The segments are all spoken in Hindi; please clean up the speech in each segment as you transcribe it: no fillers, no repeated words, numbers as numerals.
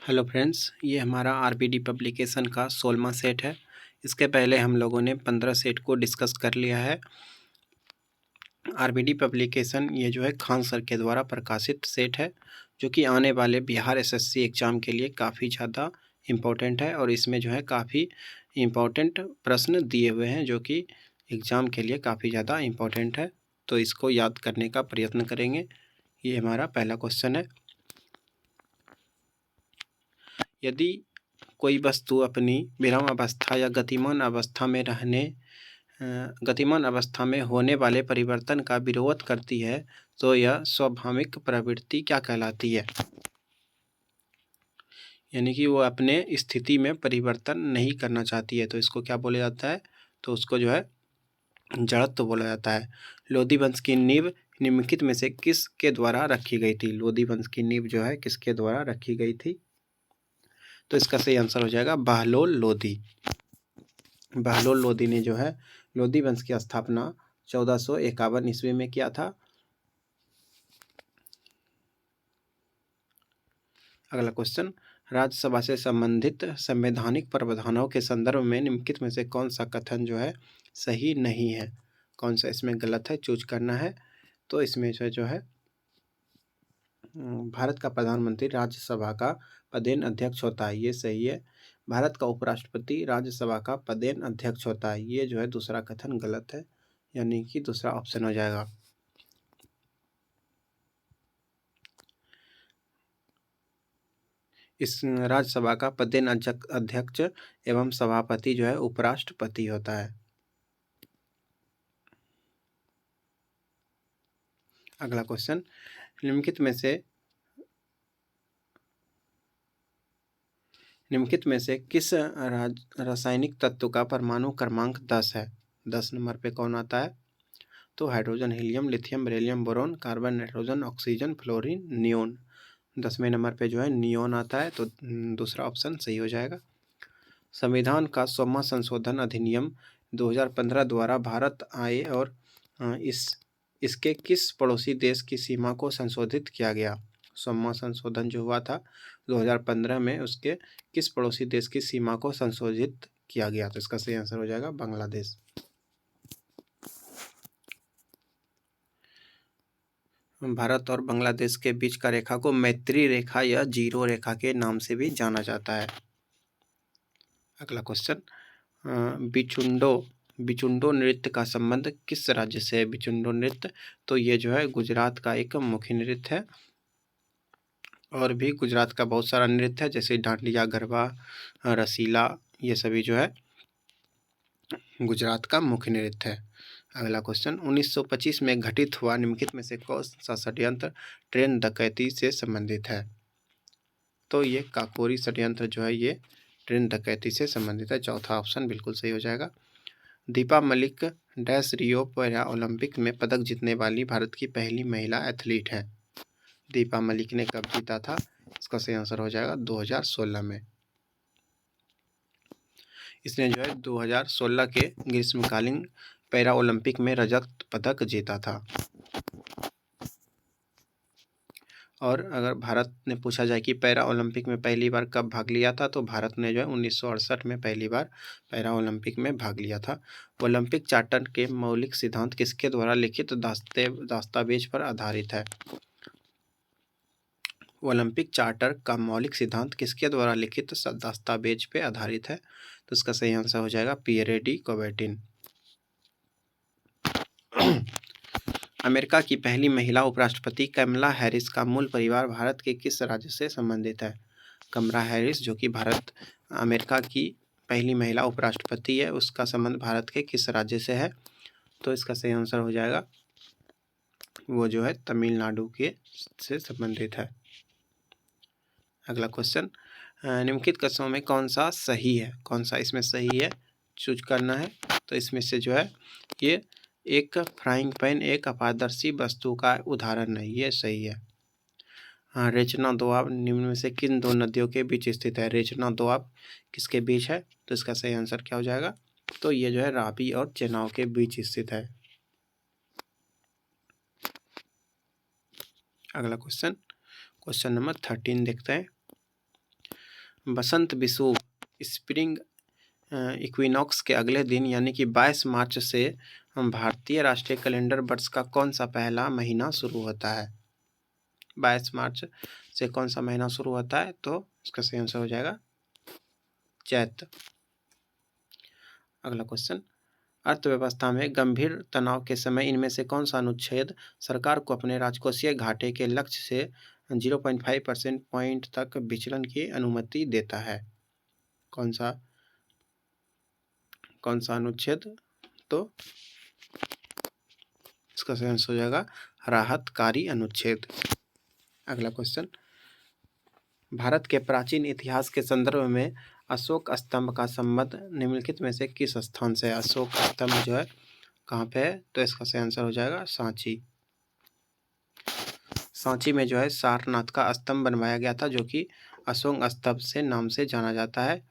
हेलो फ्रेंड्स, ये हमारा आरबीडी पब्लिकेशन का 16वां सेट है। इसके पहले हम लोगों ने 15 सेट को डिस्कस कर लिया है। आरबीडी पब्लिकेशन ये जो है खान सर के द्वारा प्रकाशित सेट है, जो कि आने वाले बिहार एसएससी एग्ज़ाम के लिए काफ़ी ज़्यादा इम्पोर्टेंट है और इसमें जो है काफ़ी इम्पोर्टेंट प्रश्न दिए हुए हैं, जो कि एग्ज़ाम के लिए काफ़ी ज़्यादा इम्पोर्टेंट है। तो इसको याद करने का प्रयत्न करेंगे। ये हमारा पहला क्वेश्चन है। यदि कोई वस्तु अपनी विराम अवस्था या गतिमान अवस्था में होने वाले परिवर्तन का विरोध करती है, तो यह स्वाभाविक प्रवृत्ति क्या कहलाती है? यानी कि वो अपने स्थिति में परिवर्तन नहीं करना चाहती है, तो इसको क्या बोला जाता है? तो उसको जो है जड़त्व बोला जाता है। लोदी वंश की नींव निम्नलिखित में से किसके द्वारा रखी गई थी? लोदी वंश की नींव जो है किसके द्वारा रखी गई थी? तो इसका सही आंसर हो जाएगा बहलोल लोदी। बहलोल लोदी ने जो है लोदी वंश की स्थापना 1451 ईस्वी में किया था। अगला क्वेश्चन, राज्यसभा से संबंधित संवैधानिक प्रावधानों के संदर्भ में निम्नलिखित में से कौन सा कथन जो है सही नहीं है? कौन सा इसमें गलत है, चूज करना है। तो इसमें जो है भारत का प्रधानमंत्री राज्यसभा का पदेन अध्यक्ष होता है, ये सही है। भारत का उपराष्ट्रपति राज्यसभा का पदेन अध्यक्ष होता है, ये जो है दूसरा कथन गलत है, यानी कि दूसरा ऑप्शन हो जाएगा। इस राज्यसभा का पदेन अध्यक्ष एवं सभापति जो है उपराष्ट्रपति होता है। अगला क्वेश्चन, निम्नलिखित में से किस रासायनिक तत्व का परमाणु क्रमांक 10 है? 10 नंबर पे कौन आता है? तो hydrogen, helium, lithium, beryllium, boron, carbon, nitrogen, oxygen, fluorine, neon. 10वें नंबर पे जो है नियोन आता है, तो दूसरा ऑप्शन सही हो जाएगा। संविधान का 100वां संशोधन अधिनियम 2015 द्वारा भारत आए और इसके किस पड़ोसी देश की सीमा को संशोधित किया गया? 100वां संशोधन जो हुआ था 2015 में, उसके किस पड़ोसी देश की सीमा को संशोधित किया गया? तो इसका सही आंसर हो जाएगा बांग्लादेश। भारत और बांग्लादेश के बीच का रेखा को मैत्री रेखा या जीरो रेखा के नाम से भी जाना जाता है। अगला क्वेश्चन, बिचुंडो नृत्य का संबंध किस राज्य से है? बिचुंडो नृत्य, तो ये जो है गुजरात का एक मुख्य नृत्य है, और भी गुजरात का बहुत सारा नृत्य है, जैसे डांडिया, गरबा, रसीला, ये सभी जो है गुजरात का मुख्य नृत्य है। अगला क्वेश्चन, 1925 में घटित हुआ निम्नलिखित में से कौन सा षड्यंत्र ट्रेन डकैती से संबंधित है? तो ये काकोरी षड्यंत्र जो है ये ट्रेन डकैती से संबंधित है। चौथा ऑप्शन बिल्कुल सही हो जाएगा। दीपा मलिक डैश रियो पैरा ओलंपिक में पदक जीतने वाली भारत की पहली महिला एथलीट है। दीपा मलिक ने कब जीता था? इसका सही आंसर हो जाएगा 2016 में। इसने जो है 2016 के ग्रीष्मकालीन पैरा ओलंपिक में रजत पदक जीता था। और अगर भारत ने पूछा जाए कि पैरा ओलंपिक में पहली बार कब भाग लिया था, तो भारत ने जो है 1968 में पहली बार पैरा ओलंपिक में भाग लिया था। ओलंपिक चार्टर के मौलिक सिद्धांत किसके द्वारा लिखित दस्तावेज पर आधारित है? ओलंपिक चार्टर का मौलिक सिद्धांत किसके द्वारा लिखित दस्तावेज पे आधारित है? तो इसका सही आंसर हो जाएगा पियरे डी कुबर्टिन। अमेरिका की पहली महिला उपराष्ट्रपति कमला हैरिस का मूल परिवार भारत के किस राज्य से संबंधित है? कमला हैरिस जो कि अमेरिका की पहली महिला उपराष्ट्रपति है, उसका संबंध भारत के किस राज्य से है? तो इसका सही आंसर हो जाएगा वो जो है तमिलनाडु के से संबंधित है। अगला क्वेश्चन, निम्नलिखित कथनों में कौन सा सही है? कौन सा इसमें सही है, चूज करना है। तो इसमें से जो है ये एक फ्राइंग पैन एक अपारदर्शी वस्तु का उदाहरण है, ये सही है। हाँ, रेचना दोआब निम्न में से किन दो नदियों के बीच स्थित है? रेचना दोआब किसके बीच है? तो इसका सही आंसर क्या हो जाएगा? तो ये जो है रावी और चेनाब के बीच स्थित है। अगला क्वेश्चन नंबर 13 देखते हैं। बसंत विषुव स्प्रिंग इक्विनॉक्स के अगले दिन यानी कि 22 मार्च से भारतीय राष्ट्रीय कैलेंडर वर्ष का कौन सा पहला महीना शुरू होता है? 22 मार्च से कौन सा महीना शुरू होता है? तो इसका सही आंसर हो जाएगा चैत्र। अगला क्वेश्चन, अर्थव्यवस्था में गंभीर तनाव के समय इनमें से कौन सा अनुच्छेद सरकार को अपने राजकोषीय घाटे के लक्ष्य से 0.5% पॉइंट तक विचलन की अनुमति देता है? कौन सा अनुच्छेद? तो इसका सही आंसर हो जाएगा राहतकारी अनुच्छेद। अगला क्वेश्चन, भारत के प्राचीन इतिहास के संदर्भ में अशोक स्तंभ का संबंध निम्नलिखित में से किस स्थान से है? अशोक स्तंभ जो है कहाँ पे है? तो इसका सही आंसर हो जाएगा सांची। सांची में जो है सारनाथ का स्तंभ बनवाया गया था, जो कि अशोक स्तंभ से नाम से जाना जाता है।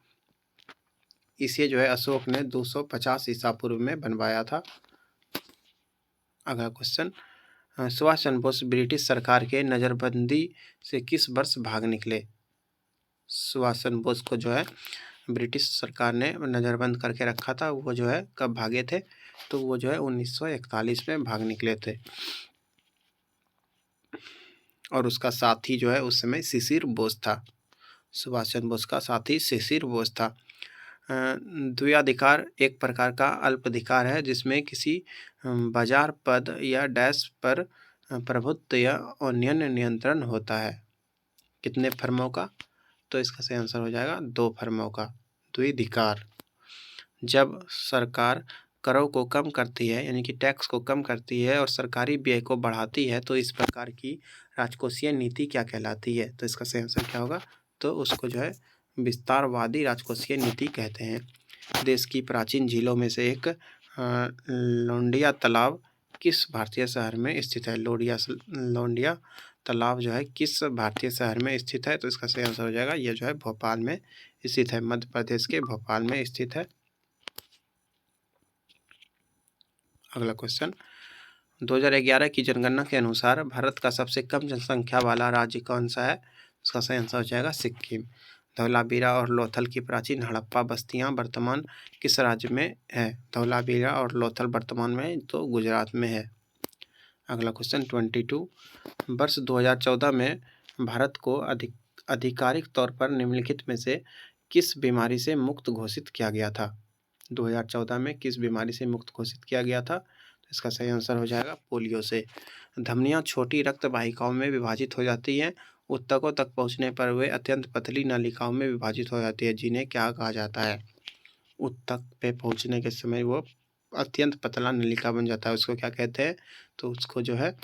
इसे जो है अशोक ने 250 ईसा पूर्व में बनवाया था। अगला क्वेश्चन, सुभाष चंद्र बोस ब्रिटिश सरकार के नज़रबंदी से किस वर्ष भाग निकले? सुभाष चंद्र बोस को जो है ब्रिटिश सरकार ने नज़रबंद करके रखा था, वो जो है कब भागे थे? तो वो जो है 1941 में भाग निकले थे। और उसका साथी जो है उस समय शिशिर बोस था। सुभाष चंद्र बोस का साथी शिशिर बोस था। द्वियाधिकार एक प्रकार का अल्पाधिकार है जिसमें किसी बाजार पद या डैश पर प्रभुत्व या अन्य नियंत्रण होता है। कितने फर्मों का? तो इसका सही आंसर हो जाएगा 2 फर्मों का। द्विधिकार, जब सरकार करों को कम करती है यानी कि टैक्स को कम करती है और सरकारी व्यय को बढ़ाती है, तो इस प्रकार की राजकोषीय नीति क्या कहलाती है? तो इसका सही आंसर क्या होगा? तो उसको जो है विस्तारवादी राजकोषीय नीति कहते हैं। देश की प्राचीन झीलों में से एक लौंडिया तालाब किस भारतीय शहर में स्थित है? लौंडिया तालाब जो है किस भारतीय शहर में स्थित है? तो इसका सही आंसर हो जाएगा ये जो है भोपाल में स्थित है, मध्य प्रदेश के भोपाल में स्थित है। अगला क्वेश्चन, 2011 की जनगणना के अनुसार भारत का सबसे कम जनसंख्या वाला राज्य कौन सा है? इसका सही आंसर हो जाएगा सिक्किम। धौलावीरा और लोथल की प्राचीन हड़प्पा बस्तियां वर्तमान किस राज्य में है? धौलावीरा और लोथल वर्तमान में तो गुजरात में है। अगला क्वेश्चन 22, वर्ष 2014 में भारत को आधिकारिक तौर पर निम्नलिखित में से किस बीमारी से मुक्त घोषित किया गया था? 2014 में किस बीमारी से मुक्त घोषित किया गया था? तो इसका सही आंसर हो जाएगा पोलियो से। धमनियाँ छोटी रक्त वाहिकाओं में विभाजित हो जाती हैं। ऊतकों तक पहुँचने पर वे अत्यंत पतली नलिकाओं में विभाजित हो जाती है, जिन्हें क्या कहा जाता है? ऊतक पे पहुँचने के समय वो अत्यंत पतला नलिका बन जाता है, उसको क्या कहते हैं? तो उसको जो है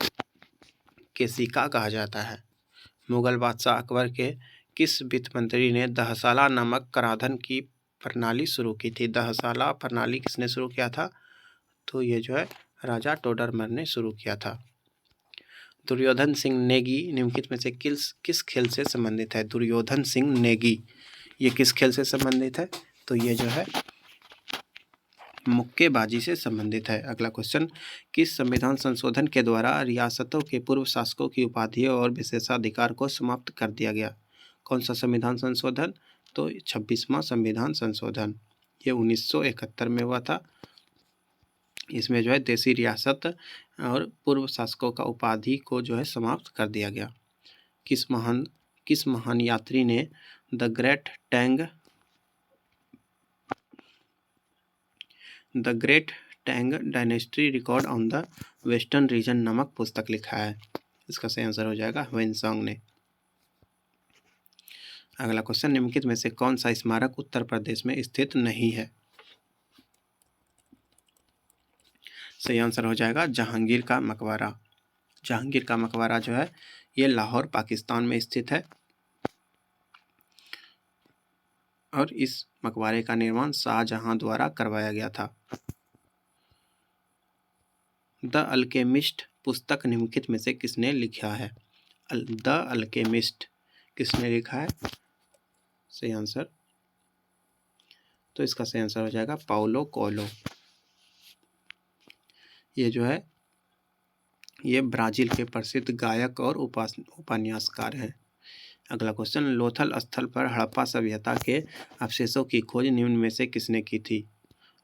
केशिका कहा जाता है। मुगल बादशाह अकबर के किस वित्त मंत्री ने दहसाला नामक कराधान की प्रणाली शुरू की थी? दहसाला प्रणाली किसने शुरू किया था? तो ये जो है राजा टोडरमल ने शुरू किया था। दुर्योधन सिंह नेगी निम्नलिखित में से किस खेल से संबंधित है? दुर्योधन सिंह नेगी ये किस खेल से संबंधित है? तो ये जो है मुक्केबाजी से संबंधित है। अगला क्वेश्चन, किस संविधान संशोधन के द्वारा रियासतों के पूर्व शासकों की उपाधियों और विशेषाधिकार को समाप्त कर दिया गया? कौन सा संविधान संशोधन? तो 26वां संविधान संशोधन, ये 1971 में हुआ था। इसमें जो है देशी रियासत और पूर्व शासकों का उपाधि को जो है समाप्त कर दिया गया। किस महान यात्री ने the great Tang dynasty record on the western region नामक पुस्तक लिखा है? इसका सही आंसर हो जाएगा ह्वेनसांग ने। अगला क्वेश्चन, निम्नलिखित में से कौन सा स्मारक उत्तर प्रदेश में स्थित नहीं है? सही आंसर हो जाएगा जहांगीर का मकबरा। जहांगीर का मकबरा जो है ये लाहौर पाकिस्तान में स्थित है और इस मकबरे का निर्माण शाहजहां द्वारा करवाया गया था। द अल्केमिस्ट पुस्तक निम्नलिखित में से किसने लिखा है? द अल्केमिस्ट किसने लिखा है? सही आंसर, तो इसका सही आंसर हो जाएगा पाउलो कोएल्हो। ये जो है ये ब्राज़ील के प्रसिद्ध गायक और उपन्यासकार हैं। अगला क्वेश्चन, लोथल स्थल पर हड़प्पा सभ्यता के अवशेषों की खोज निम्न में से किसने की थी?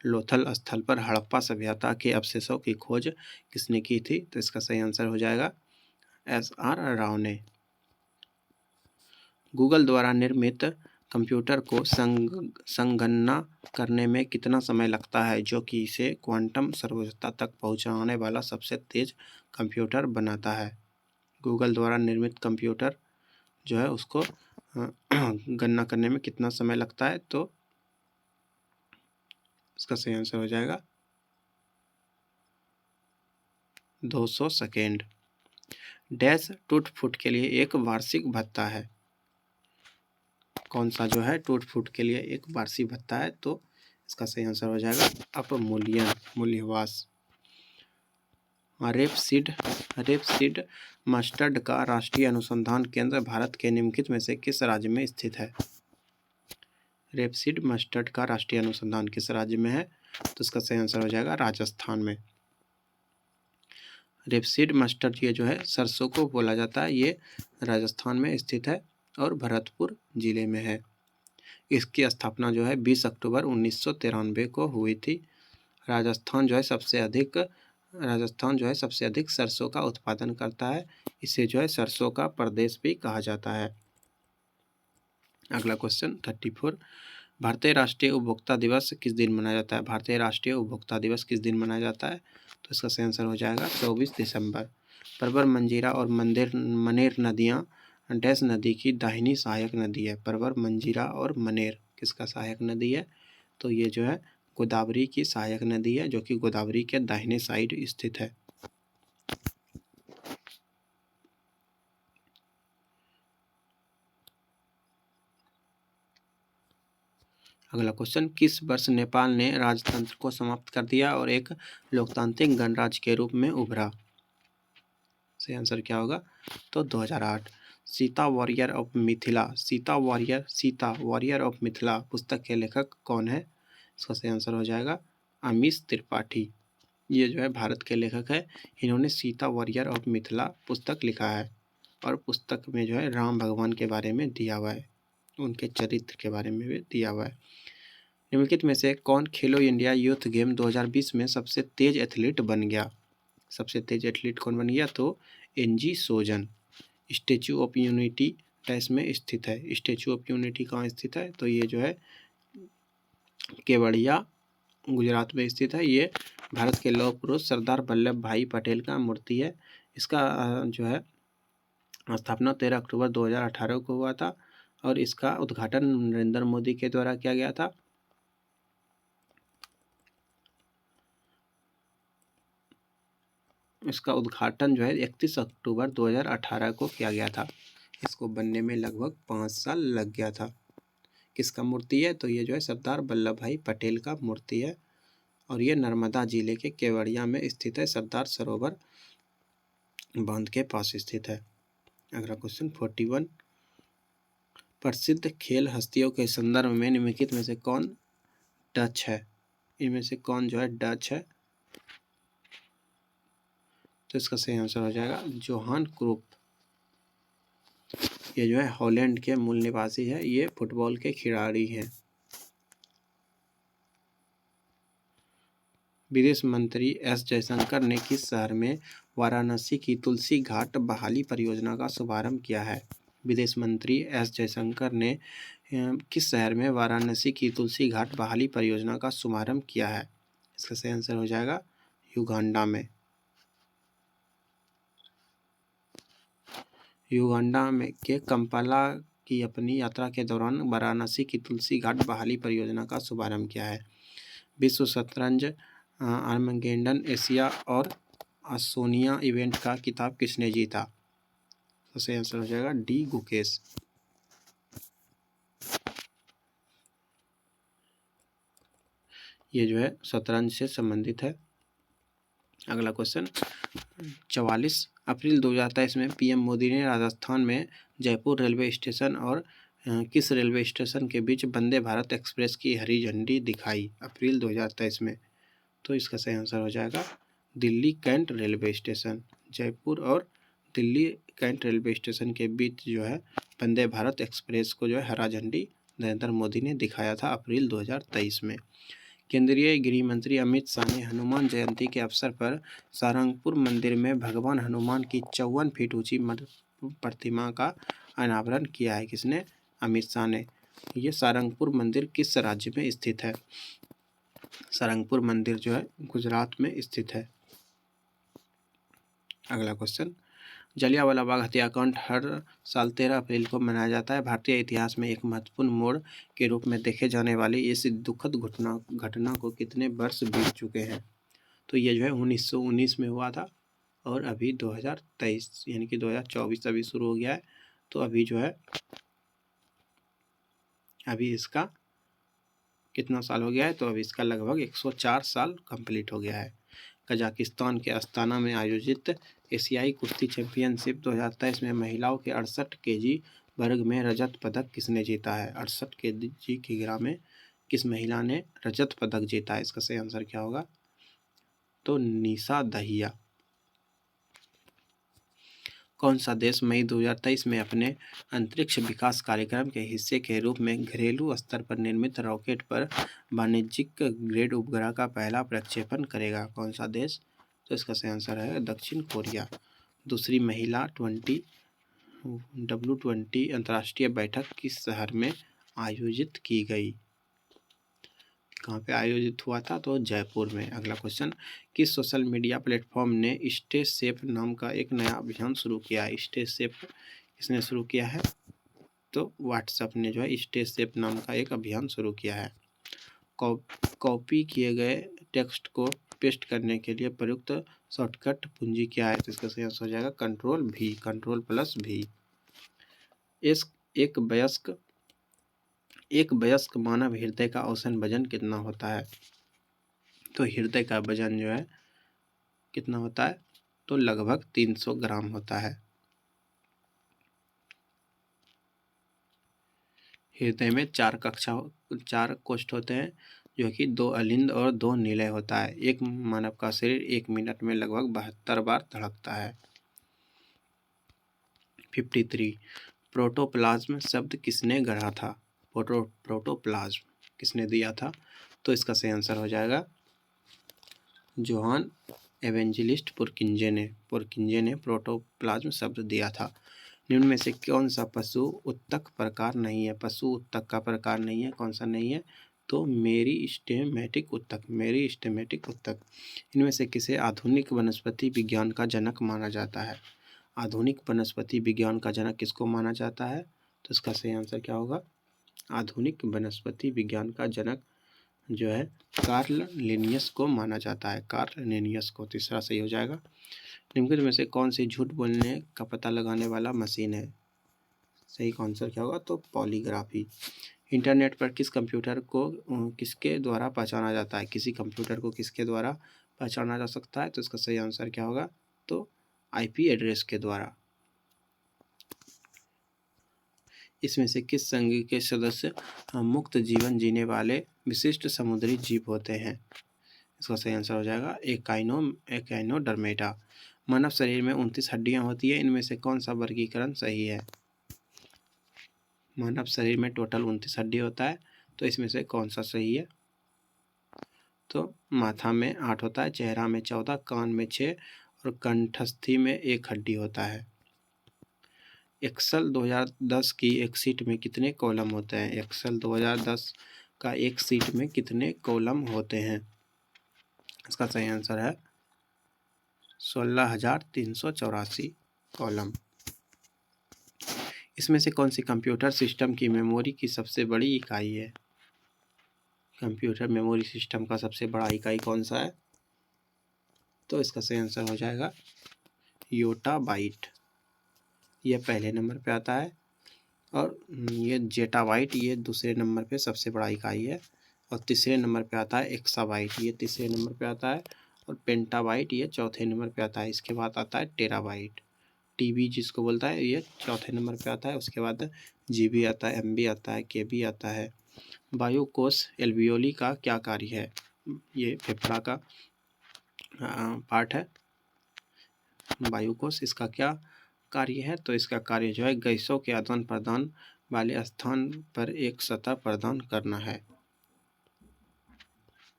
लोथल स्थल पर हड़प्पा सभ्यता के अवशेषों की खोज किसने की थी? तो इसका सही आंसर हो जाएगा SR राव ने। गूगल द्वारा निर्मित कंप्यूटर को संगणना करने में कितना समय लगता है, जो कि इसे क्वांटम सर्वोच्चता तक पहुंचाने वाला सबसे तेज कंप्यूटर बनाता है? गूगल द्वारा निर्मित कंप्यूटर जो है उसको गणना करने में कितना समय लगता है? तो इसका सही आंसर हो जाएगा 200 सेकेंड। डैश टूट फूट के लिए एक वार्षिक भत्ता है। कौन सा जो है टूट फूट के लिए एक वार्षिक भत्ता है? तो इसका सही आंसर हो जाएगा अपमूल्यन, मूल्यह्रास। रेपसीड मस्टर्ड का राष्ट्रीय अनुसंधान केंद्र भारत के निम्नलिखित में से किस राज्य में स्थित है? रेपसीड मस्टर्ड का राष्ट्रीय अनुसंधान किस राज्य में है? तो इसका सही आंसर हो जाएगा राजस्थान में। रेपसीड मस्टर्ड ये जो है सरसों को बोला जाता है, ये राजस्थान में स्थित है और भरतपुर जिले में है। इसकी स्थापना जो है 20 अक्टूबर 1993 को हुई थी। राजस्थान जो है सबसे अधिक सरसों का उत्पादन करता है। इसे जो है सरसों का प्रदेश भी कहा जाता है। अगला क्वेश्चन 34, भारतीय राष्ट्रीय उपभोक्ता दिवस किस दिन मनाया जाता है? भारतीय राष्ट्रीय उपभोक्ता दिवस किस दिन मनाया जाता है? तो इसका सही आंसर हो जाएगा 24 दिसंबर। परवर, मंजीरा और मनेर नदियाँ डैश नदी की दाहिनी सहायक नदी है। परवर, मंजीरा और मनेर किसका सहायक नदी है? तो ये जो है गोदावरी की सहायक नदी है, जो कि गोदावरी के दाहिने साइड स्थित है। अगला क्वेश्चन, किस वर्ष नेपाल ने राजतंत्र को समाप्त कर दिया और एक लोकतांत्रिक गणराज्य के रूप में उभरा? सही आंसर क्या होगा? तो 2008। सीता वॉरियर ऑफ मिथिला पुस्तक के लेखक कौन है? इसका सही आंसर हो जाएगा अमीश त्रिपाठी। ये जो है भारत के लेखक है। इन्होंने सीता वॉरियर ऑफ मिथिला पुस्तक लिखा है और पुस्तक में जो है राम भगवान के बारे में दिया हुआ है, उनके चरित्र के बारे में भी दिया हुआ है। निम्नलिखित में से कौन खेलो इंडिया यूथ गेम 2020 में सबसे तेज एथलीट बन गया? सबसे तेज एथलीट कौन बन गया? तो एनजी सोजन। स्टैचू ऑफ यूनिटी डैश में स्थित है। स्टैचू ऑफ यूनिटी कहाँ स्थित है? तो ये जो है केवड़िया गुजरात में स्थित है। ये भारत के लौह पुरुष सरदार वल्लभ भाई पटेल का मूर्ति है। इसका जो है स्थापना 13 अक्टूबर 2018 को हुआ था और इसका उद्घाटन नरेंद्र मोदी के द्वारा किया गया था। इसका उद्घाटन जो है 31 अक्टूबर 2018 को किया गया था। इसको बनने में लगभग 5 साल लग गया था। किसका मूर्ति है? तो ये जो है सरदार वल्लभ भाई पटेल का मूर्ति है और ये नर्मदा जिले के केवड़िया में स्थित है, सरदार सरोवर बांध के पास स्थित है। अगला क्वेश्चन 41, प्रसिद्ध खेल हस्तियों के संदर्भ में निम्नलिखित में से कौन डच है? इनमें से कौन जो है डच है? तो इसका सही आंसर हो जाएगा जोहान क्रूप। ये जो है हॉलैंड के मूल निवासी है। ये फुटबॉल के खिलाड़ी हैं। विदेश मंत्री एस जयशंकर ने किस शहर में वाराणसी की तुलसी घाट बहाली परियोजना का शुभारंभ किया है? विदेश मंत्री एस जयशंकर ने किस शहर में वाराणसी की तुलसी घाट बहाली परियोजना का शुभारंभ किया है? इसका सही आंसर हो जाएगा युगांडा में। युगांडा में के कंपाला की अपनी यात्रा के दौरान वाराणसी की तुलसी घाट बहाली परियोजना का शुभारंभ किया है। विश्व शतरंज आर्मगेडन एशिया और ओशनिया इवेंट का खिताब किसने जीता? तो सही आंसर हो जाएगा डी गुकेश। ये जो है शतरंज से संबंधित है। अगला क्वेश्चन 44, अप्रैल 2023 में पीएम मोदी ने राजस्थान में जयपुर रेलवे स्टेशन और किस रेलवे स्टेशन के बीच वंदे भारत एक्सप्रेस की हरी झंडी दिखाई? अप्रैल 2023 में। तो इसका सही आंसर हो जाएगा Delhi cantt railway station, Jaipur और दिल्ली कैंट रेलवे स्टेशन के बीच जो है वंदे भारत एक्सप्रेस को जो है हरा झंडी नरेंद्र मोदी ने दिखाया था अप्रैल 2023 में। केंद्रीय गृह मंत्री अमित शाह ने हनुमान जयंती के अवसर पर सारंगपुर मंदिर में भगवान हनुमान की 54 फीट ऊंची प्रतिमा का अनावरण किया है। किसने? अमित शाह ने। ये सारंगपुर मंदिर किस राज्य में स्थित है? सारंगपुर मंदिर जो है गुजरात में स्थित है। अगला क्वेश्चन, जलियांवाला बाग हत्याकांड हर साल 13 अप्रैल को मनाया जाता है। भारतीय इतिहास में एक महत्वपूर्ण मोड़ के रूप में देखे जाने वाली इस दुखद घटना को कितने वर्ष बीत चुके हैं? तो ये जो है 1919 में हुआ था और अभी 2023 यानी कि 2024 अभी शुरू हो गया है। तो अभी जो है अभी इसका कितना साल हो गया है? तो अभी इसका लगभग 104 साल कंप्लीट हो गया है। कजाकिस्तान के अस्ताना में आयोजित एशियाई कुश्ती चैंपियनशिप 2023 में महिलाओं के 68 केजी वर्ग में रजत पदक किसने जीता है? 68 केजी किग्रा में किस महिला ने रजत पदक जीता है? इसका सही आंसर क्या होगा? तो निशा दहिया। कौन सा देश मई 2023 में अपने अंतरिक्ष विकास कार्यक्रम के हिस्से के रूप में घरेलू स्तर पर निर्मित रॉकेट पर वाणिज्यिक ग्रेड उपग्रह का पहला प्रक्षेपण करेगा? कौन सा देश? तो इसका सही आंसर है दक्षिण कोरिया। दूसरी महिला W20 अंतर्राष्ट्रीय बैठक किस शहर में आयोजित की गई? कहाँ पे आयोजित हुआ था? तो जयपुर में। अगला क्वेश्चन, किस सोशल मीडिया प्लेटफॉर्म ने स्टे सेफ नाम का एक नया अभियान शुरू किया है? स्टे सेफ किसने शुरू किया है? तो व्हाट्सएप ने जो है स्टे सेफ नाम का एक अभियान शुरू किया है। कॉपी किए गए टेक्स्ट को पेस्ट करने के लिए प्रयुक्त शॉर्टकट पूंजी क्या है? तो इसका सही आंसर हो जाएगा Ctrl+V। एक वयस्क मानव हृदय का औसत वजन कितना होता है? तो हृदय का वजन जो है कितना होता है? तो लगभग 300 ग्राम होता है। हृदय में 4 कोष्ठ होते हैं जो कि 2 अलिंद और 2 निलय होता है। एक मानव का शरीर 1 मिनट में लगभग 72 बार धड़कता है। 53 प्रोटोप्लाज्म शब्द किसने गढ़ा था? प्रोटोप्लाज्म किसने दिया था? तो इसका सही आंसर हो जाएगा जोहान एवेंजेलिस्ट पुरकिंजे ने प्रोटोप्लाज्म शब्द दिया था। निम्न में से कौन सा पशु उत्तक प्रकार नहीं है? पशु उत्तक का प्रकार नहीं है, कौन सा नहीं है? तो मेरिस्टेमेटिक उत्तक। इनमें से किसे आधुनिक वनस्पति विज्ञान का जनक माना जाता है? आधुनिक वनस्पति विज्ञान का जनक किसको माना जाता है? तो इसका सही आंसर क्या होगा? आधुनिक वनस्पति विज्ञान का जनक जो है कार्ल लिनियस को माना जाता है। कार्ल लिनियस को। तीसरा सही हो जाएगा। निम्नलिखित में से कौन सी झूठ बोलने का पता लगाने वाला मशीन है? सही आंसर क्या होगा? तो पॉलीग्राफी। इंटरनेट पर किस कंप्यूटर को किसके द्वारा पहचाना जाता है? किसी कंप्यूटर को किसके द्वारा पहचाना जा सकता है? तो इसका सही आंसर क्या होगा? तो IP एड्रेस के द्वारा। इसमें से किस संघ के सदस्य मुक्त जीवन जीने वाले विशिष्ट समुद्री जीव होते हैं? इसका सही आंसर हो जाएगा एकाइनोडर्मेटा। मानव शरीर में 29 हड्डियां होती है, इनमें से कौन सा वर्गीकरण सही है? मानव शरीर में टोटल 29 हड्डी होता है, तो इसमें से कौन सा सही है? तो माथा में 8 होता है, चेहरा में 14, कान में 6 और कंठस्थी में 1 हड्डी होता है। एक्सेल 2010 की एक सीट में कितने कॉलम होते हैं? एक्सेल 2010 का एक सीट में कितने कॉलम होते हैं? इसका सही आंसर है 16,384 कॉलम। इसमें से कौन सी कंप्यूटर सिस्टम की मेमोरी की सबसे बड़ी इकाई है? कंप्यूटर मेमोरी सिस्टम का सबसे बड़ा इकाई कौन सा है? तो इसका सही आंसर हो जाएगा योटाबाइट। यह पहले नंबर पे आता है और ये जेटाबाइट ये दूसरे नंबर पे सबसे बड़ा इकाई है और तीसरे नंबर पे आता है एक्साबाइट, ये तीसरे नंबर पे आता है और पेंटाबाइट ये चौथे नंबर पे आता है। इसके बाद आता है टेराबाइट, TB जिसको बोलता है, ये चौथे नंबर पे आता है। उसके बाद GB आता है, MB आता है, KB आता है। वायुकोश एल्वियोली का क्या कार्य है? ये फेफड़ा का पार्ट है वायुकोश। इसका क्या कार्य है? तो इसका कार्य जो है गैसों के आदान प्रदान वाले स्थान पर एक सतह प्रदान करना है।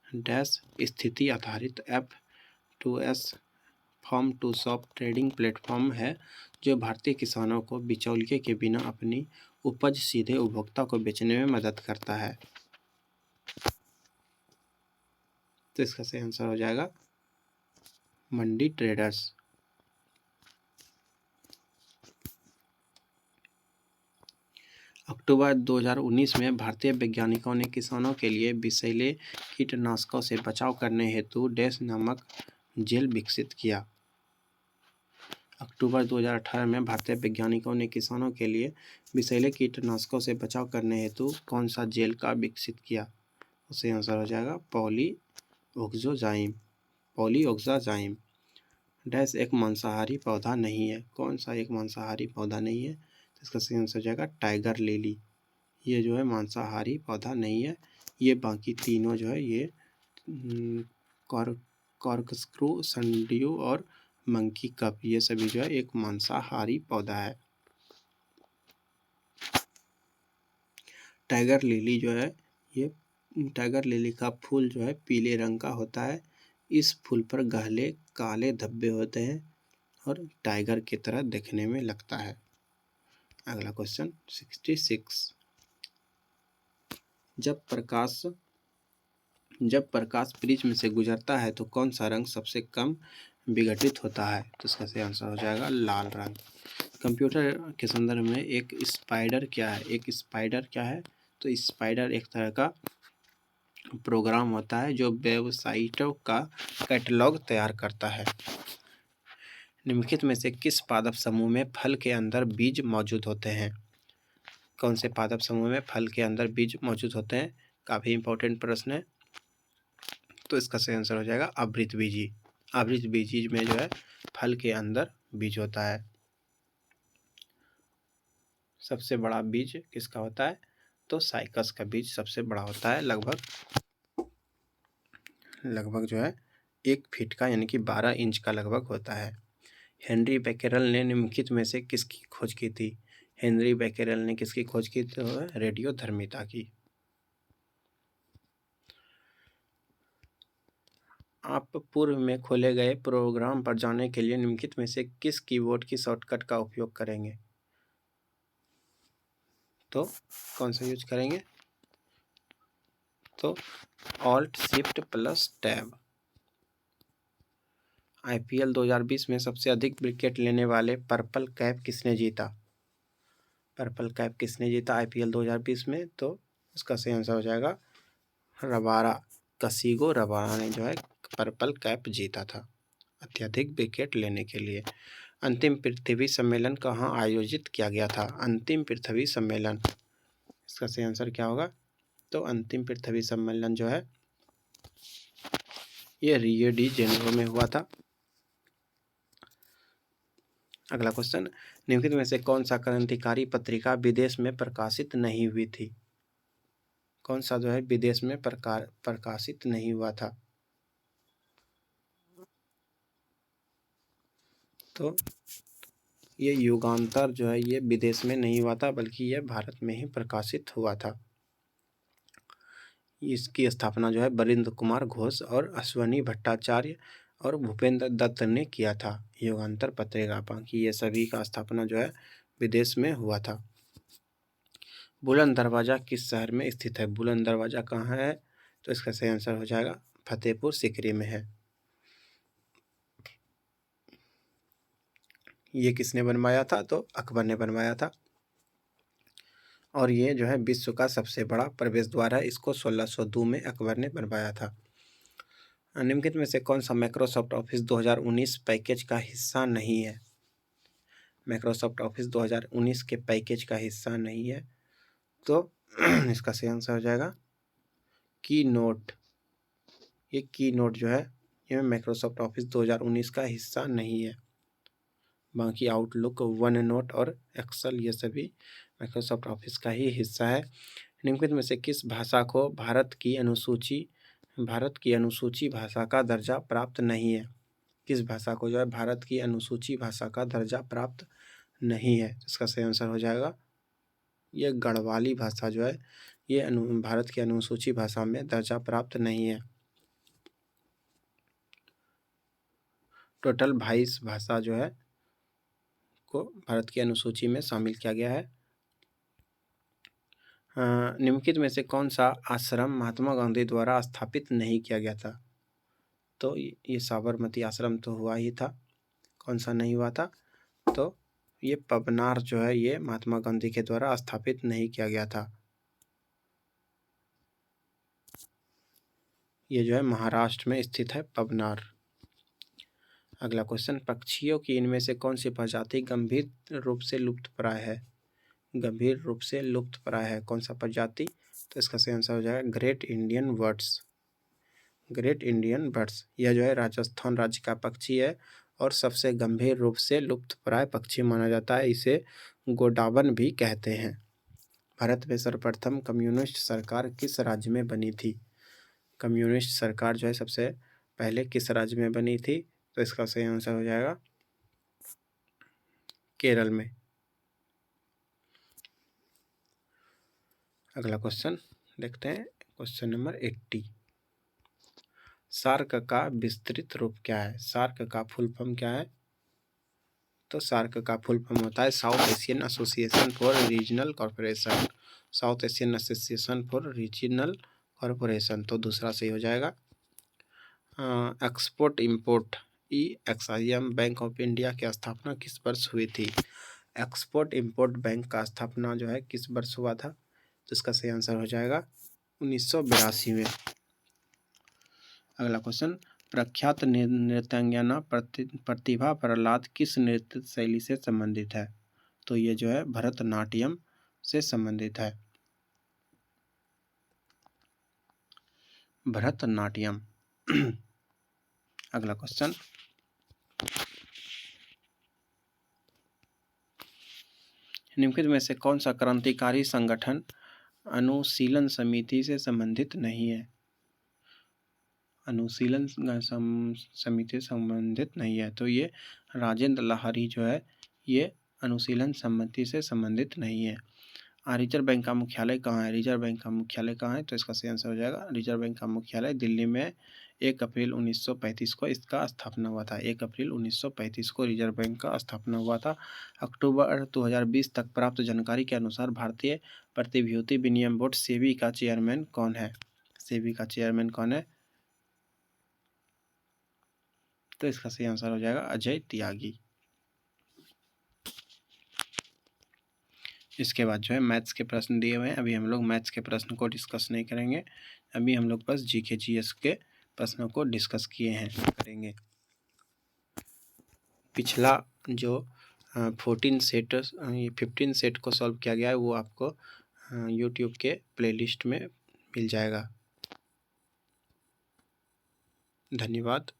डैश स्थिति आधारित F2S farm to shop trading platform है जो भारतीय किसानों को बिचौलिए के बिना अपनी उपज सीधे उपभोक्ता को बेचने में मदद करता है। तो इसका सही आंसर हो जाएगा मंडी ट्रेडर्स। अक्टूबर 2019 में भारतीय वैज्ञानिकों ने किसानों के लिए विषैले कीटनाशकों से बचाव करने हेतु डैश नामक जेल विकसित किया। अक्टूबर 2018 में भारतीय वैज्ञानिकों ने किसानों के लिए विषैले कीटनाशकों से बचाव करने हेतु कौन सा जेल का विकसित किया? उससे आंसर हो जाएगा पॉलीओक्साजाइम। पॉलीओक्साजाइम डैश एक मांसाहारी पौधा नहीं है। कौन सा एक मांसाहारी पौधा नहीं है? तो इसका सही आंसर हो जाएगा टाइगर लिली। ये जो है मांसाहारी पौधा नहीं है। ये बाकी तीनों जो है ये कॉर्कस्क्रू, सनड्यू और मंकी कप, ये सभी जो है एक मांसाहारी पौधा है। टाइगर लिली जो है ये टाइगर लिली का फूल जो है पीले रंग का होता है। इस फूल पर गहरे काले धब्बे होते हैं और टाइगर की तरह दिखने में लगता है। अगला क्वेश्चन 66। जब प्रकाश प्रिज्म से गुजरता है तो कौन सा रंग सबसे कम विघटित होता है? तो इसका सही आंसर हो जाएगा लाल रंग। कंप्यूटर के संदर्भ में एक स्पाइडर क्या है? एक स्पाइडर क्या है? तो स्पाइडर एक तरह का प्रोग्राम होता है जो वेबसाइटों का कैटलॉग तैयार करता है। निम्नलिखित में से किस पादप समूह में फल के अंदर बीज मौजूद होते हैं? कौन से पादप समूह में फल के अंदर बीज मौजूद होते हैं? काफ़ी इंपॉर्टेंट प्रश्न है। तो इसका सही आंसर हो जाएगा आवृतबीजी। आवृतबीजी में जो है फल के अंदर बीज होता है। सबसे बड़ा बीज किसका होता है? तो साइकस का बीज सबसे बड़ा होता है, लगभग जो है 1 फीट का, यानी कि 12 इंच का लगभग होता है। हेनरी बेकेरल ने निम्नलिखित में से किसकी खोज की थी? हेनरी बेकेरल ने किसकी खोज की? तो रेडियोधर्मिता की। आप पूर्व में खोले गए प्रोग्राम पर जाने के लिए निम्नलिखित में से किस कीबोर्ड की शॉर्टकट का उपयोग करेंगे? तो कौन सा यूज करेंगे? तो alt shift plus tab. IPL 2020 में सबसे अधिक विकेट लेने वाले पर्पल कैप किसने जीता? पर्पल कैप किसने जीता आईपीएल 2020 में? तो इसका सही आंसर हो जाएगा कसिगो रबाडा ने जो है पर्पल कैप जीता था अत्यधिक विकेट लेने के लिए। अंतिम पृथ्वी सम्मेलन कहाँ आयोजित किया गया था? अंतिम पृथ्वी सम्मेलन, इसका सही आंसर क्या होगा? तो अंतिम पृथ्वी सम्मेलन जो है ये रियो डी जेनेरो में हुआ था। अगला क्वेश्चन, निम्नलिखित में से कौन सा क्रांतिकारी पत्रिका विदेश में प्रकाशित नहीं हुई थी? कौन सा जो है विदेश में प्रकाशित नहीं हुआ था? तो ये युगांतर जो है ये विदेश में नहीं हुआ था, बल्कि ये भारत में ही प्रकाशित हुआ था। इसकी स्थापना जो है बरिंद्र कुमार घोष और अश्वनी भट्टाचार्य और भूपेंद्र दत्त ने किया था, युगांतर पत्रिका। बाकी ये सभी का स्थापना जो है विदेश में हुआ था। बुलंद दरवाज़ा किस शहर में स्थित है? बुलंद दरवाज़ा कहाँ है? तो इसका सही आंसर हो जाएगा फतेहपुर सीकरी में है। ये किसने बनवाया था? तो अकबर ने बनवाया था। और ये जो है विश्व का सबसे बड़ा प्रवेश द्वार है। इसको 1602 में अकबर ने बनवाया था। निम्नलिखित में से कौन सा माइक्रोसॉफ्ट ऑफिस 2019 पैकेज का हिस्सा नहीं है? माइक्रोसॉफ्ट ऑफिस 2019 के पैकेज का हिस्सा नहीं है। तो इसका सही आंसर हो जाएगा की नोट। ये की नोट जो है ये माइक्रोसॉफ्ट ऑफिस 2019 का हिस्सा नहीं है। बाकी आउटलुक, वन नोट और एक्सेल ये सभी माइक्रोसॉफ्ट ऑफिस का ही हिस्सा है। निम्नलिखित में से किस भाषा को भारत की अनुसूची भाषा का दर्जा प्राप्त नहीं है? किस भाषा को जो है भारत की अनुसूची भाषा का दर्जा प्राप्त नहीं है। इसका सही आंसर हो जाएगा ये गढ़वाली भाषा जो है ये भारत की अनुसूची भाषा में दर्जा प्राप्त नहीं है। टोटल 22 भाषा जो है को भारत की अनुसूची में शामिल किया गया है। निम्नलिखित में से कौन सा आश्रम महात्मा गांधी द्वारा स्थापित नहीं किया गया था? तो ये साबरमती आश्रम तो हुआ ही था। कौन सा नहीं हुआ था? तो ये पबनार जो है ये महात्मा गांधी के द्वारा स्थापित नहीं किया गया था। ये जो है महाराष्ट्र में स्थित है पबनार। अगला क्वेश्चन, पक्षियों की इनमें से कौन सी प्रजाति गंभीर रूप से लुप्तप्राय है? गंभीर रूप से लुप्तप्राय है कौन सा प्रजाति? तो इसका सही आंसर हो जाएगा great Indian birds. Great Indian birds यह जो है राजस्थान राज्य का पक्षी है और सबसे गंभीर रूप से लुप्तप्राय पक्षी माना जाता है। इसे गोडावन भी कहते हैं। भारत में सर्वप्रथम कम्युनिस्ट सरकार किस राज्य में बनी थी? कम्युनिस्ट सरकार जो है सबसे पहले किस राज्य में बनी थी? तो इसका सही आंसर हो जाएगा केरल में। अगला क्वेश्चन देखते हैं, क्वेश्चन नंबर 80। सार्क का विस्तृत रूप क्या है? सार्क का फुल फॉर्म क्या है? तो सार्क का फुल फॉर्म होता है south Asian association for regional corporation. South Asian association for regional corporation. तो दूसरा सही हो जाएगा। Export import EXIM bank of India की स्थापना किस वर्ष हुई थी? एक्सपोर्ट इंपोर्ट बैंक का स्थापना जो है किस वर्ष हुआ था? तो इसका सही आंसर हो जाएगा 1982 में। अगला क्वेश्चन, प्रख्यात नृत्यांगना प्रतिभा प्रहलाद किस नृत्य शैली से संबंधित है? तो ये जो है भरतनाट्यम से संबंधित है। भरतनाट्यम। अगला क्वेश्चन, निम्नलिखित में से कौन सा क्रांतिकारी संगठन अनुशीलन समिति से संबंधित नहीं है? अनुशीलन समिति से संबंधित नहीं है। तो ये राजेंद्र लाहिड़ी जो है ये अनुशीलन समिति से संबंधित नहीं है। रिजर्व बैंक का मुख्यालय कहाँ है? रिजर्व बैंक का मुख्यालय कहाँ है? तो इसका सही आंसर हो जाएगा रिजर्व बैंक का मुख्यालय दिल्ली में 1 अप्रैल 1935 को इसका स्थापना हुआ था। 1 अप्रैल 1935 को रिजर्व बैंक का स्थापना हुआ था। अक्टूबर 2020 तक प्राप्त जानकारी के अनुसार भारतीय प्रतिभूति विनिमय बोर्ड सेबी का चेयरमैन कौन है? सेबी का चेयरमैन कौन है? तो इसका सही आंसर हो जाएगा अजय त्यागी। इसके बाद जो है मैथ्स के प्रश्न दिए हुए हैं। अभी हम लोग मैथ्स के प्रश्न को डिस्कस नहीं करेंगे। अभी हम लोग बस GK GS के प्रश्नों को डिस्कस किए हैं करेंगे। पिछला जो 15 सेट को सॉल्व किया गया है वो आपको YouTube के प्लेलिस्ट में मिल जाएगा। धन्यवाद।